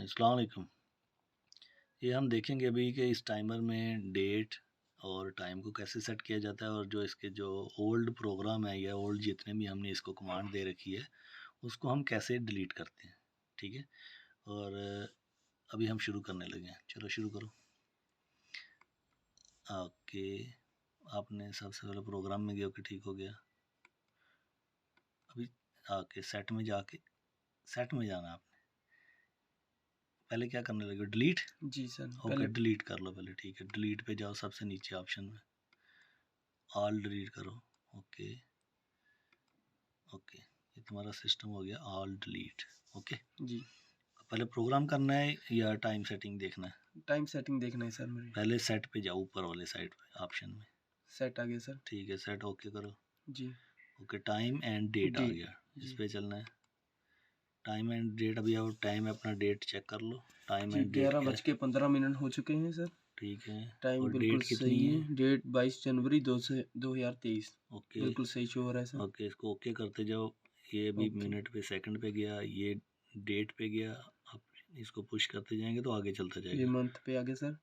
अस्सलाम वालेकुम। ये हम देखेंगे अभी कि इस टाइमर में डेट और टाइम को कैसे सेट किया जाता है और जो इसके जो ओल्ड प्रोग्राम है या ओल्ड जितने भी हमने इसको कमांड दे रखी है उसको हम कैसे डिलीट करते हैं। ठीक है, और अभी हम शुरू करने लगे हैं। चलो शुरू करो। ओके, आपने सबसे पहले प्रोग्राम में गया, ओके ठीक हो गया। अभी ओके सेट में जाके सेट में जाना आपने। पहले क्या करने लगे, डिलीट। जी सर। ओके पहले डिलीट कर लो पहले, ठीक है। डिलीट पे जाओ, सबसे नीचे ऑप्शन में ऑल डिलीट करो। ओके ओके, ये तुम्हारा सिस्टम हो गया ऑल डिलीट। ओके, जी पहले प्रोग्राम करना है या टाइम सेटिंग देखना है? टाइम सेटिंग देखना है सर मेरी। पहले सेट पे जाओ, ऊपर वाले साइड पे ऑप्शन में। सेट आ गया सर। ठीक है, सेट ओके करो। जी ओके, टाइम एंड डेट आ डेट। गया, इस जी पे चलना है। टाइम एंड डेट, अभी आओ टाइम अपना डेट चेक कर लो। टाइम जी एंड डेट ग्यारह क्या बज है? के 15 मिनट हो चुके हैं सर। ठीक है, टाइम और बिल्कुल डेट कितनी सही है? है। डेट 22 जनवरी 2023। ओके बिल्कुल सही शो हो रहा है सर। ओके, इसको ओके करते जाओ। ये अभी ओके। मिनट पे सेकंड पे गया, ये डेट पे गया। अब इसको पुश करते जाएंगे तो आगे चलता ये जाएगा। मंथ पे आ गया सर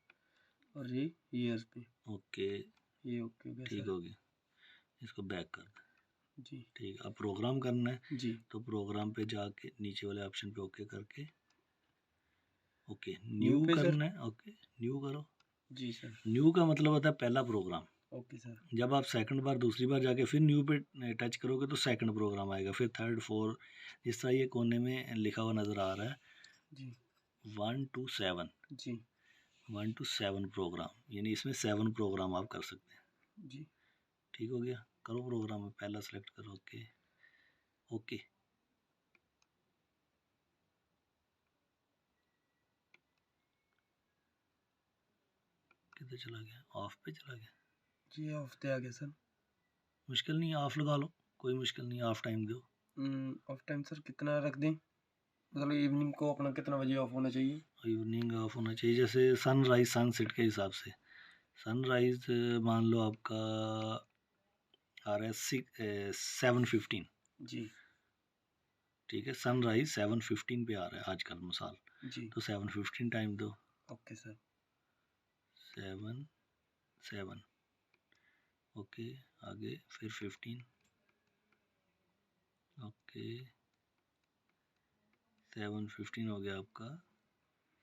और ये ईयर पे। ओके ये ओके हो गया ठीक सर। हो गया, इसको बैक कर दे। जी ठीक, अब प्रोग्राम करना है जी तो प्रोग्राम पे जाके नीचे वाले ऑप्शन पे ओके करके ओके न्यू न्यू पे सर। करना है। ओके न्यू करो। जी सर। न्यू का मतलब होता है पहला प्रोग्राम। Okay sir. जब आप सेकंड बार दूसरी बार जाके फिर न्यू पे टच करोगे तो सेकंड प्रोग्राम आएगा, फिर थर्ड फोर, जिस तरह ये कोने में लिखा हुआ नज़र आ रहा है जी 1 to 7। जी 1 to 7 प्रोग्राम, यानी इसमें 7 प्रोग्राम आप कर सकते हैं। जी ठीक हो गया, करो प्रोग्राम में पहला सेलेक्ट करो। ओके ओके, किधर चला गया? ऑफ पे चला गया। जी हफ्ते आ गया सर। मुश्किल नहीं है, ऑफ लगा लो, कोई मुश्किल नहीं है, ऑफ टाइम दो। ऑफ टाइम सर कितना रख दें? मतलब इवनिंग को अपना कितना बजे ऑफ होना चाहिए? इवनिंग ऑफ होना चाहिए जैसे सनराइज सनसेट के हिसाब से। सनराइज मान लो आपका आ रहा है 7:15। जी ठीक है, सनराइज 7:15 पे आ रहा है आजकल मिसाल, जी तो 7:15 टाइम दो। Okay sir. 7 ओके, आगे फिर 15। ओके 7:15 हो गया आपका ऑफ।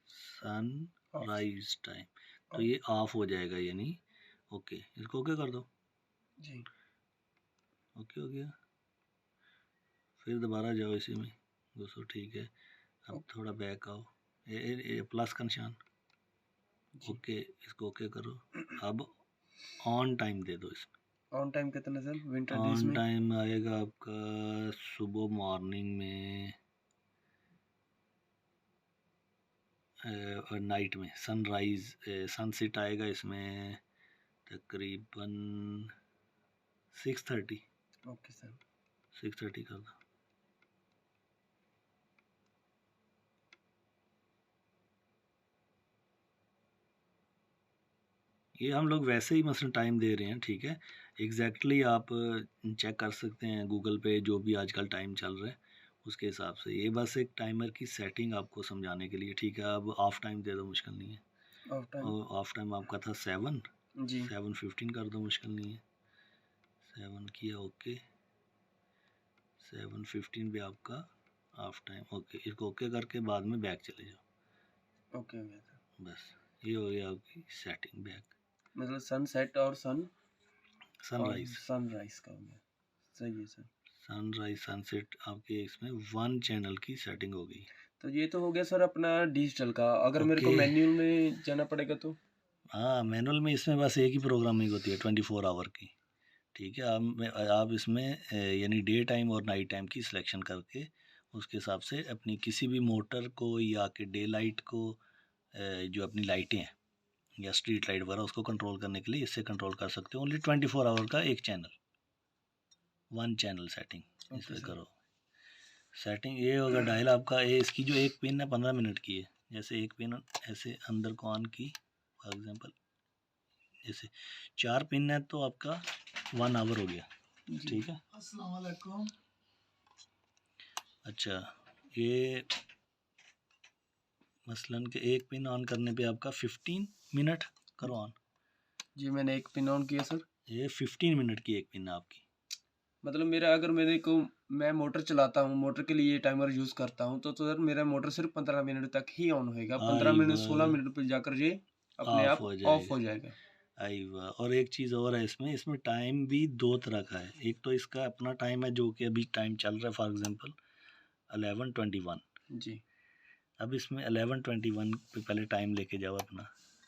सनराइज टाइम, तो ये ऑफ हो जाएगा यानी। ओके, इसको ओके कर दो। जी ओके हो गया, फिर दोबारा जाओ इसी में घुसो। ठीक है, अब थोड़ा बैक आओ, ए प्लस का निशान। जी ओके, इसको ओके करो। अब ऑन टाइम दे दो इसमें। ऑन टाइम कितना सर विंटर डेज ऑन में? टाइम आएगा आपका सुबह मॉर्निंग में और नाइट में। सनराइज सनसेट आएगा इसमें तकरीबन 6:30। Okay sir. 6:30 कर दो। ये हम लोग वैसे ही मसलन टाइम दे रहे हैं, ठीक है। एग्जैक्टली आप चेक कर सकते हैं गूगल पे जो भी आजकल टाइम चल रहा है उसके हिसाब से। ये बस एक टाइमर की सेटिंग आपको समझाने के लिए, ठीक है। अब ऑफ टाइम दे दो, मुश्किल नहीं है। Of time. और ऑफ टाइम आपका था 7, जी 7:15 कर दो, मुश्किल नहीं है। 7 किया, ओके। 7:15 पे आपका ऑफ टाइम। ओके, इसको ओके करके बाद में बैक चले जाओ। ओके हो गया सर। बस ये हो गया आपकी सेटिंग बैक। मतलब सनसेट और सनराइज सनराइज का हो गया। सही है सर। सनराइज सनसेट आपके इसमें 1 चैनल की सेटिंग हो गई। तो ये तो हो गया सर अपना डिजिटल का। अगर मेरे को ओके, मैन्युअल में जाना पड़ेगा तो? हाँ मैनुअल में इसमें बस एक ही प्रोग्रामिंग होती है 24 आवर की। ठीक है, आप इसमें यानी डे टाइम और नाइट टाइम की सिलेक्शन करके उसके हिसाब से अपनी किसी भी मोटर को या कि डे लाइट को जो अपनी लाइटें हैं या स्ट्रीट लाइट वगैरह उसको कंट्रोल करने के लिए इससे कंट्रोल कर सकते हो। ओनली 24 आवर का एक चैनल, 1 चैनल सेटिंग इस ओके पर सर। करो। सेटिंग ये होगा डायल आपका, ये इसकी जो एक पिन है 15 मिनट की है। जैसे एक पिन ऐसे अंदर को ऑन की, फॉर एग्जांपल जैसे 4 पिन है तो आपका 1 आवर हो गया। ठीक है, अस्सलाम वालेकुम। अच्छा ये मसलन कि एक पिन ऑन करने पे आपका 15 मिनट करो ऑन। जी मैंने एक पिन ऑन किया सर। ये 15 मिनट की एक पिन है आपकी। मतलब मेरा अगर मेरे को मैं मोटर चलाता हूँ, मोटर के लिए टाइमर यूज़ करता हूँ, तो सर मेरा मोटर सिर्फ 15 मिनट तक ही ऑन होएगा। 15 मिनट 16 आइवा मिनट पे जाकर ये अपने ऑफ आप हो ऑफ जाएगा। हो जाएगा। आइवा और एक चीज़ और है इसमें टाइम भी दो तरह का है। एक तो इसका अपना टाइम है जो कि अभी टाइम चल रहा है, फॉर एग्जांपल 11:21। जी अब इसमें 11:21 पे पहले टाइम लेके जाओ अपना,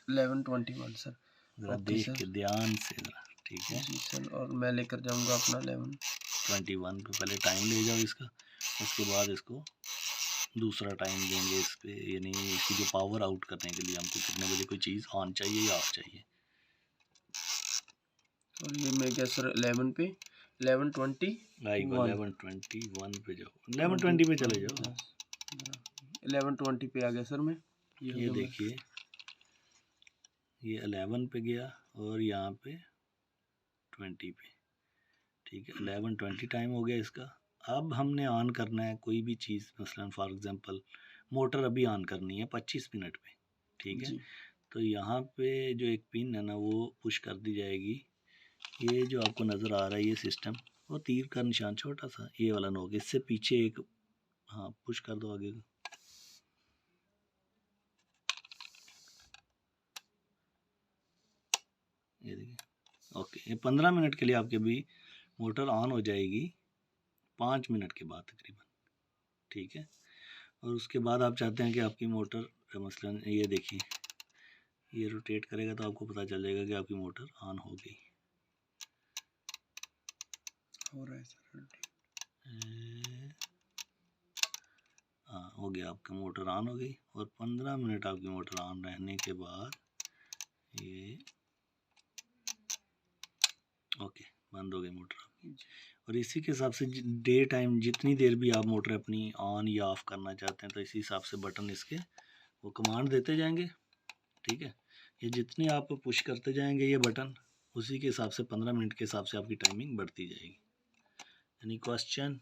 11:21 सर। ज़रा ओके देख सर। के ध्यान से ज़रा, ठीक है। जी सर, और मैं लेकर जाऊँगा अपना 21 पे पहले टाइम ले जाओ इसका, उसके बाद इसको दूसरा टाइम देंगे इस पे, यानी इसकी जो पावर आउट करने के लिए हमको कितने बजे कोई चीज़ ऑन चाहिए या ऑफ चाहिए। और ये मैं गया सर 11 पे 11:21 आइवा 11:21 पे जाओ, 11:20 पे चले जाओ। 11:20 पे आ गया सर मैं। ये हो गया मैं। देखिए ये 11 पे गया और यहाँ पे 20 पे, ठीक है। 11:20 टाइम हो गया इसका। अब हमने ऑन करना है कोई भी चीज़, मसलन फॉर एग्जांपल मोटर अभी ऑन करनी है 25 मिनट पे, ठीक है। जी तो यहाँ पे जो एक पिन है ना वो पुश कर दी जाएगी। ये जो आपको नज़र आ रहा है ये सिस्टम, वो तीर का निशान छोटा सा ये वाला नोक, इससे पीछे एक, हाँ पुश कर दो आगे। ये देखिए ओके, ये 15 मिनट के लिए आपके भी मोटर ऑन हो जाएगी 5 मिनट के बाद तकरीबन, ठीक है। और उसके बाद आप चाहते हैं कि आपकी मोटर मसलन ये देखिए ये रोटेट करेगा तो आपको पता चल जाएगा कि आपकी मोटर ऑन हो गई। हो रहा है सर। हाँ हो गया, आपका मोटर ऑन हो गई। और 15 मिनट आपकी मोटर ऑन रहने के बाद ये ओके बंद हो गई मोटर आपकी। और इसी के हिसाब से डे टाइम जितनी देर भी आप मोटर अपनी ऑन या ऑफ़ करना चाहते हैं तो इसी हिसाब से बटन इसके वो कमांड देते जाएंगे, ठीक है। ये जितनी आप पुश करते जाएंगे ये बटन, उसी के हिसाब से 15 मिनट के हिसाब से आपकी टाइमिंग बढ़ती जाएगी। यानी क्वेश्चन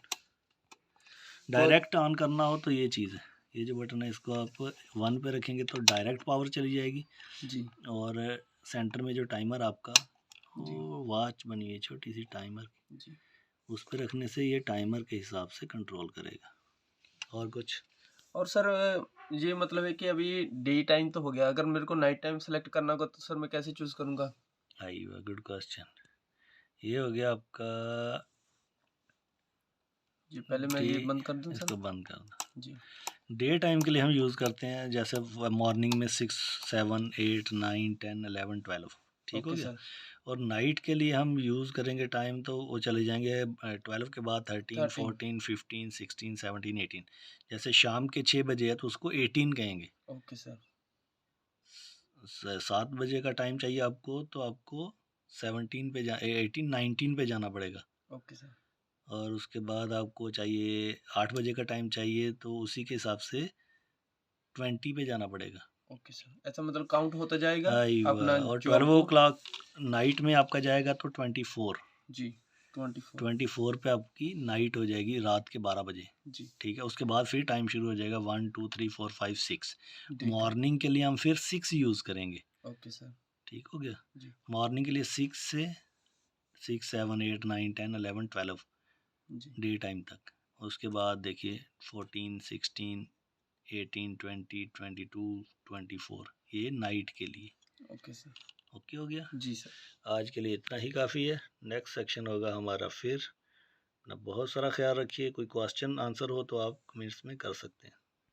डायरेक्ट ऑन करना हो तो ये चीज़ है, ये जो बटन है इसको आप 1 पे रखेंगे तो डायरेक्ट पावर चली जाएगी। जी और सेंटर में जो टाइमर आपका वो वॉच बनी है छोटी सी टाइमर, जी उस पर रखने से ये टाइमर के हिसाब से कंट्रोल करेगा। और कुछ? और सर ये मतलब है कि अभी डे टाइम तो हो गया, अगर मेरे को नाइट टाइम सेलेक्ट करना होगा तो सर मैं कैसे चूज़ करूँगा? आइए गुड क्वेश्चन। ये हो गया आपका जी पहले मैं डे, ये बंद कर दूँ सर? इसको बंद कर दो। जी डे टाइम के लिए हम यूज़ करते हैं जैसे मॉर्निंग में 6, 7, 8, 9, 10, 11, 12, ठीक हो ओके गया। सर। और नाइट के लिए हम यूज़ करेंगे टाइम तो वो चले जाएंगे 12 के बाद 13, 13 14, 15, 16, 17, 18। जैसे शाम के 6 बजे है तो उसको 18 कहेंगे। Okay sir. 7 बजे का टाइम चाहिए आपको तो आपको 17 पे 18, 19 पे जाना पड़ेगा। Okay sir. और उसके बाद आपको चाहिए 8 बजे का टाइम चाहिए तो उसी के हिसाब से 20 पे जाना पड़ेगा। ओके सर, ऐसा मतलब काउंट होता जाएगा आइवा अपना और जो 12 ओ आपको। क्लॉक नाइट में आपका जाएगा तो 24, जी 24 24 पे आपकी नाइट हो जाएगी रात के 12 बजे, जी ठीक है। उसके बाद फिर टाइम शुरू हो जाएगा 1, 2, 3, 4, 5, 6। Day time. मॉर्निंग के लिए हम फिर 6 यूज़ करेंगे, ओके सर। ठीक हो गया। जी मॉर्निंग के लिए 6 से 6, 7, 8, 9, 10, 11, 12 जी डे टाइम तक। उसके बाद देखिए 14, 16, 18, 20, 22, 24 ये नाइट के लिए। Okay sir. ओके हो गया। जी सर। आज के लिए इतना ही काफ़ी है। नेक्स्ट सेक्शन होगा हमारा फिर। अपना बहुत सारा ख्याल रखिए। कोई क्वेश्चन आंसर हो तो आप कमेंट्स में कर सकते हैं।